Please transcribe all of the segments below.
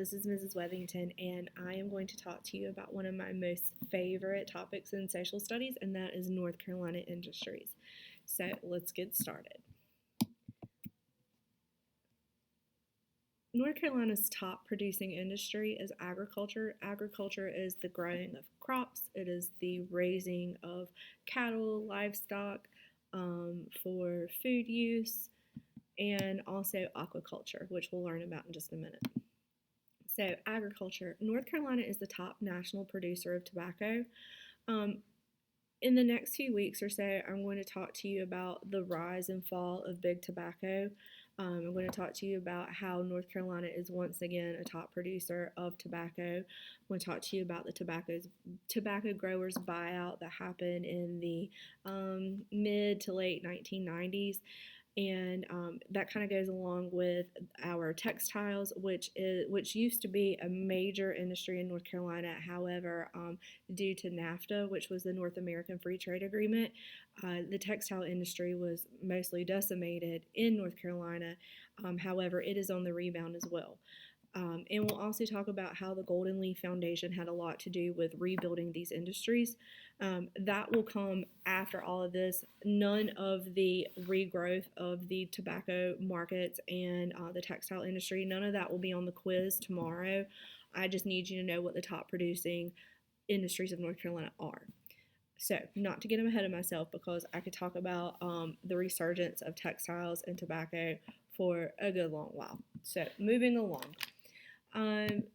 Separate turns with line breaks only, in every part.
this is Mrs. Wethington, and I am going to talk to you about one of my most favorite topics in social studies, and that is North Carolina industries. So let's get started. North Carolina's top producing industry is agriculture. Agriculture is the growing of crops, it is the raising of cattle, livestock for food use, and also aquaculture, which we'll learn about in just a minute. So, agriculture. North Carolina is the top national producer of tobacco. In the next few weeks or so, I'm going to talk to you about the rise and fall of big tobacco. I'm going to talk to you about how North Carolina is once again a top producer of tobacco. I'm going to talk to you about the tobacco growers buyout that happened in the mid to late 1990s. And that kind of goes along with our textiles, which used to be a major industry in North Carolina. However, due to NAFTA, which was the North American Free Trade Agreement, the textile industry was mostly decimated in North Carolina. However, it is on the rebound as well. And we'll also talk about how the Golden Leaf Foundation had a lot to do with rebuilding these industries. That will come after all of this. None of the regrowth of the tobacco markets and the textile industry, none of that will be on the quiz tomorrow. I just need you to know what the top producing industries of North Carolina are. So, not to get ahead of myself, because I could talk about the resurgence of textiles and tobacco for a good long while. So, moving along.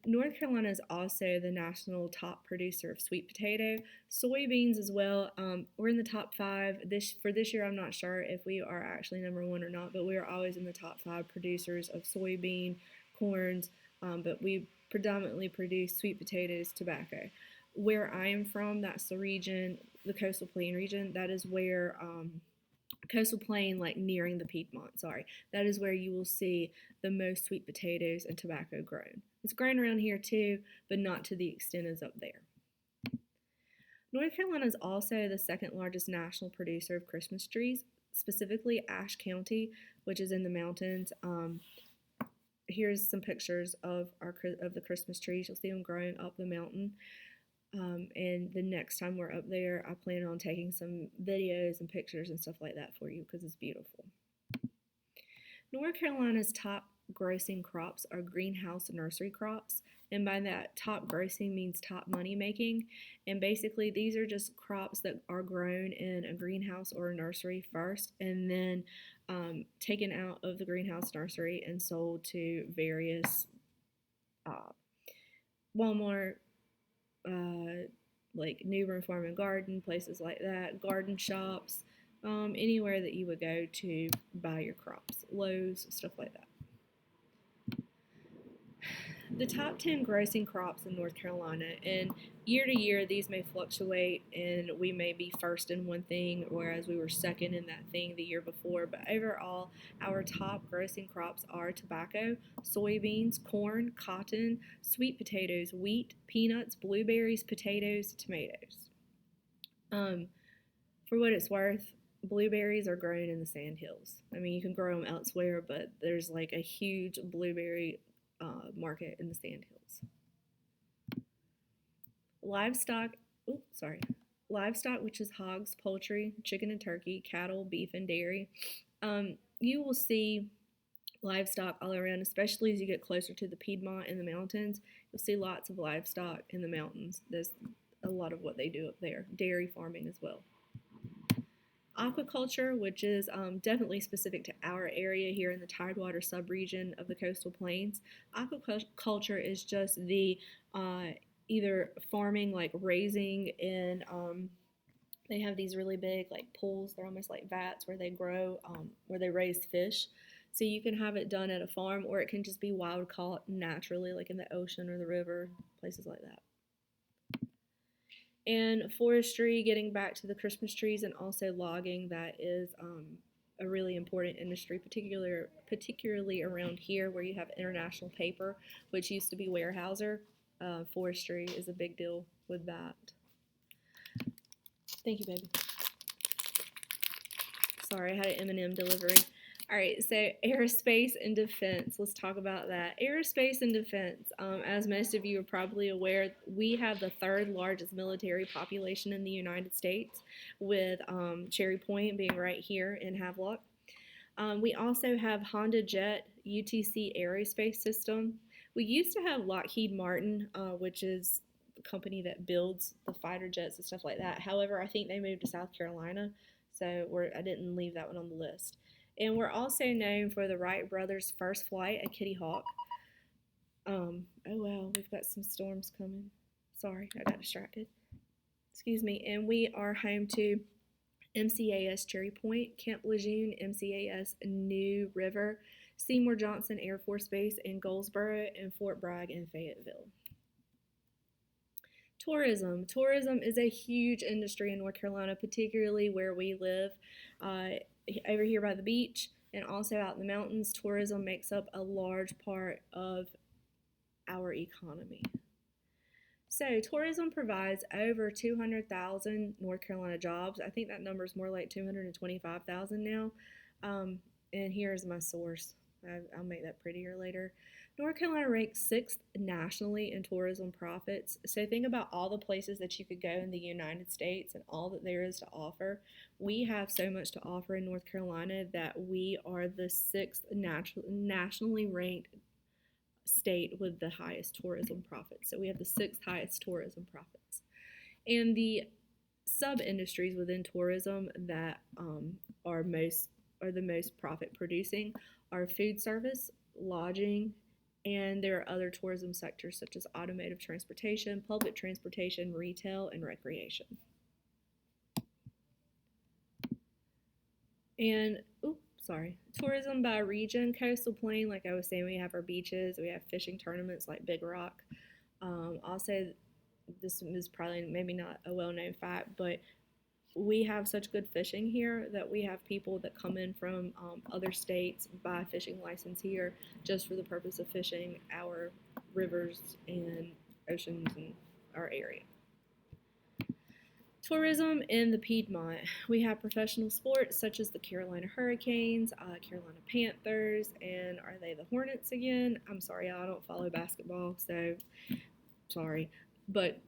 North Carolina is also the national top producer of sweet potato, soybeans as well. We're in the top 5. For this year, I'm not sure if we are actually number 1 or not, but we are always in the top 5 producers of soybean, corns, but we predominantly produce sweet potatoes, tobacco. Where I am from, that's the region, the coastal plain region. That is where coastal plain, like nearing the Piedmont, that is where you will see the most sweet potatoes and tobacco grown. It's grown around here too, but not to the extent as up there. North Carolina is also the second largest national producer of Christmas trees, specifically Ashe County, which is in the mountains. Here's some pictures of the Christmas trees. You'll see them growing up the mountain. And the next time we're up there, I plan on taking some videos and pictures and stuff like that for you because it's beautiful. North Carolina's top grossing crops are greenhouse nursery crops, and by that, top grossing means top money making. And basically, these are just crops that are grown in a greenhouse or a nursery first, and then taken out of the greenhouse nursery and sold to various Walmart, like New Room Farm and Garden, places like that, garden shops, anywhere that you would go to buy your crops, Lowe's, stuff like that. The top 10 grossing crops in North Carolina, and year to year these may fluctuate, and we may be first in one thing, whereas we were second in that thing the year before, but overall our top grossing crops are tobacco, soybeans, corn, cotton, sweet potatoes, wheat, peanuts, blueberries, potatoes, tomatoes. For what it's worth, blueberries are grown in the sandhills. I mean, you can grow them elsewhere, but there's like a huge blueberry market in the sandhills. Livestock, which is hogs, poultry, chicken and turkey, cattle, beef, and dairy. You will see livestock all around, especially as you get closer to the Piedmont and the mountains. You'll see lots of livestock in the mountains. There's a lot of what they do up there. Dairy farming as well. Aquaculture, which is definitely specific to our area here in the Tidewater subregion of the coastal plains. Aquaculture is just the either farming, like raising in, they have these really big like pools, they're almost like vats where they grow, where they raise fish. So you can have it done at a farm, or it can just be wild caught naturally, like in the ocean or the river, places like that. And forestry, getting back to the Christmas trees, and also logging, that is a really important industry, particularly around here where you have International Paper, which used to be Weyerhaeuser. Forestry is a big deal with that. Thank you, baby. Sorry, I had an M&M delivery. All right, so aerospace and defense. Let's talk about that. Aerospace and defense. As most of you are probably aware, we have the third largest military population in the United States, with Cherry Point being right here in Havelock. We also have Honda Jet UTC Aerospace System. We used to have Lockheed Martin, which is the company that builds the fighter jets and stuff like that. However, I think they moved to South Carolina, so I didn't leave that one on the list. And we're also known for the Wright brothers' first flight at Kitty Hawk. Oh wow, we've got some storms coming. Sorry, I got distracted. Excuse me. And we are home to MCAS Cherry Point, Camp Lejeune, MCAS New River, Seymour Johnson Air Force Base in Goldsboro, and Fort Bragg in Fayetteville. Tourism. Tourism is a huge industry in North Carolina, particularly where we live. Over here by the beach and also out in the mountains, tourism makes up a large part of our economy. So, tourism provides over 200,000 North Carolina jobs. I think that number is more like 225,000 now. And here's my source. I'll make that prettier later. North Carolina ranks 6th nationally in tourism profits. So think about all the places that you could go in the United States and all that there is to offer. We have so much to offer in North Carolina that we are the 6th nationally ranked state with the highest tourism profits. So we have the 6th highest tourism profits. And the sub-industries within tourism that are the most profit producing are food service, lodging, and there are other tourism sectors such as automotive transportation, public transportation, retail, and recreation. And, tourism by region, coastal plain, like I was saying, we have our beaches, we have fishing tournaments like Big Rock. Also, this is probably maybe not a well-known fact, but we have such good fishing here that we have people that come in from other states, buy a fishing license here just for the purpose of fishing our rivers and oceans in our area. Tourism in the Piedmont. We have professional sports such as the Carolina Hurricanes, Carolina Panthers, and are they the Hornets again? I'm sorry, I don't follow basketball, so sorry. But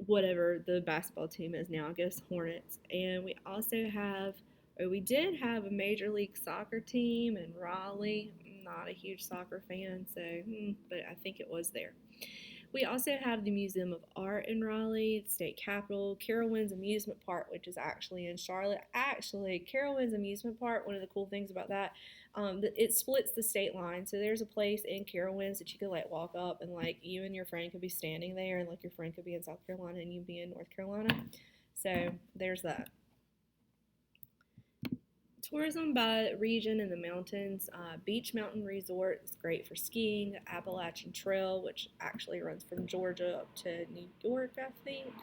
whatever the basketball team is now, I guess Hornets. And we did have a Major League Soccer team in Raleigh. I'm not a huge soccer fan, but I think it was there. We also have the Museum of Art in Raleigh, the state capitol, Carowinds Amusement Park, which is actually in Charlotte. Actually, Carowinds Amusement Park, one of the cool things about that, it splits the state line. So there's a place in Carowinds that you could like walk up and like you and your friend could be standing there, and like your friend could be in South Carolina and you'd be in North Carolina. So there's that. Tourism by region in the mountains. Beach Mountain Resort is great for skiing. Appalachian Trail, which actually runs from Georgia up to New York, I think.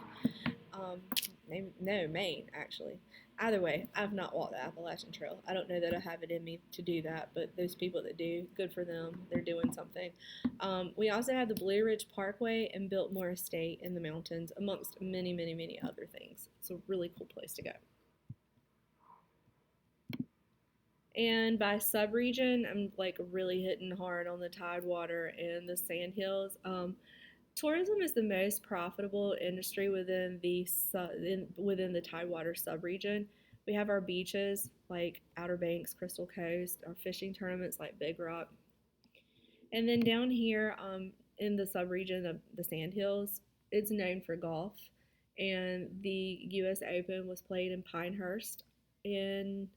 No, Maine, actually. Either way, I've not walked the Appalachian Trail. I don't know that I have it in me to do that, but those people that do, good for them. They're doing something. We also have the Blue Ridge Parkway and Biltmore Estate in the mountains, amongst many, many, many other things. It's a really cool place to go. And by subregion, I'm like really hitting hard on the Tidewater and the Sandhills. Tourism is the most profitable industry within the Tidewater subregion. We have our beaches like Outer Banks, Crystal Coast, our fishing tournaments like Big Rock. And then down here in the subregion of the Sandhills, it's known for golf. And the U.S. Open was played in Pinehurst in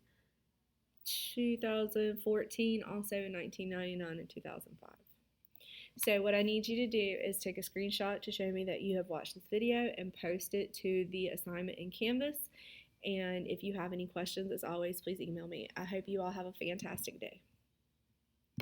2014, also in 1999 and 2005. So what I need you to do is take a screenshot to show me that you have watched this video and post it to the assignment in Canvas. And if you have any questions, as always, please email me. I hope you all have a fantastic day.